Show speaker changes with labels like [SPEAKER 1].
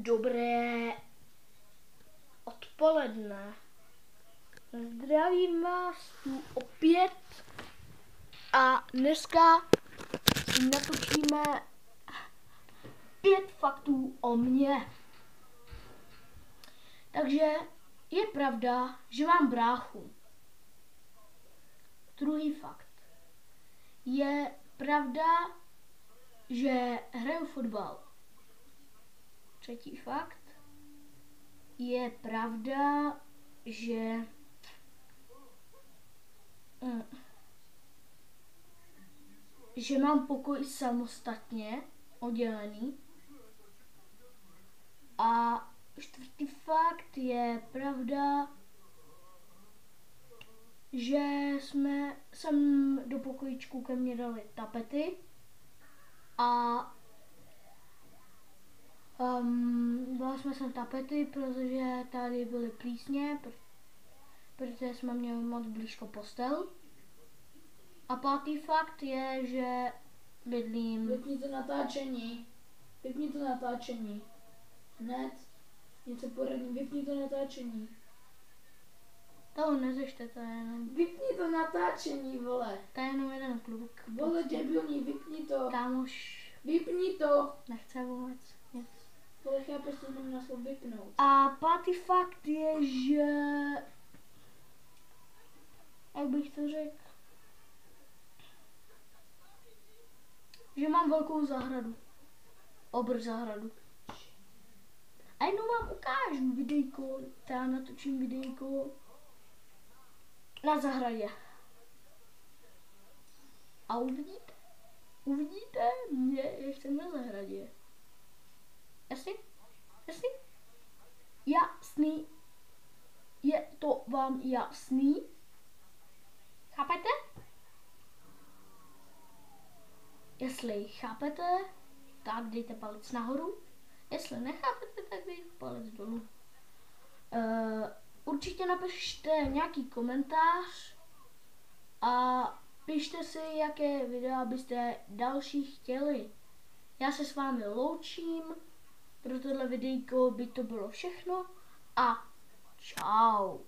[SPEAKER 1] Dobré odpoledne. Zdravím vás tu opět a dneska si natočíme 5 faktů o mně. Takže je pravda, že mám bráchu. Druhý fakt. Je pravda, že hraju fotbal. Třetí fakt. Je pravda, že mám pokoj samostatně oddělený. A čtvrtý fakt je pravda, že sem do pokojíčku ke mně dali tapety a dali jsme sem tapety, protože tady byly plísně, protože jsme měli moc blízko postel. A pátý fakt je, že bydlím...
[SPEAKER 2] Vypni to natáčení. Hned. Něco poradím, vypni to natáčení.
[SPEAKER 1] To neřešte, to je jenom...
[SPEAKER 2] Vypni to natáčení, vole.
[SPEAKER 1] To je jenom jeden kluk.
[SPEAKER 2] Vole, debilní, vypni to.
[SPEAKER 1] Kámoš
[SPEAKER 2] Vypni to.
[SPEAKER 1] nechce vůbec nic.
[SPEAKER 2] Vole, chápeš, to znamená slovo vypnout.
[SPEAKER 1] A pátý fakt je, že... Jak bych to řekl? Že mám velkou zahradu. Zahradu. A jednou vám ukážu videjko, já natočím videjko na zahradě. A uvidíte mě, jak jsem na zahradě. Jasný? Jasný? Je to vám jasný? Chápete? Jestli chápete, tak dejte palec nahoru. Jestli nechápete, tak dejte palec dolů. Určitě napište nějaký komentář a pište si, jaké videa byste další chtěli. Já se s vámi loučím, pro tohle videjko by to bylo všechno a čau.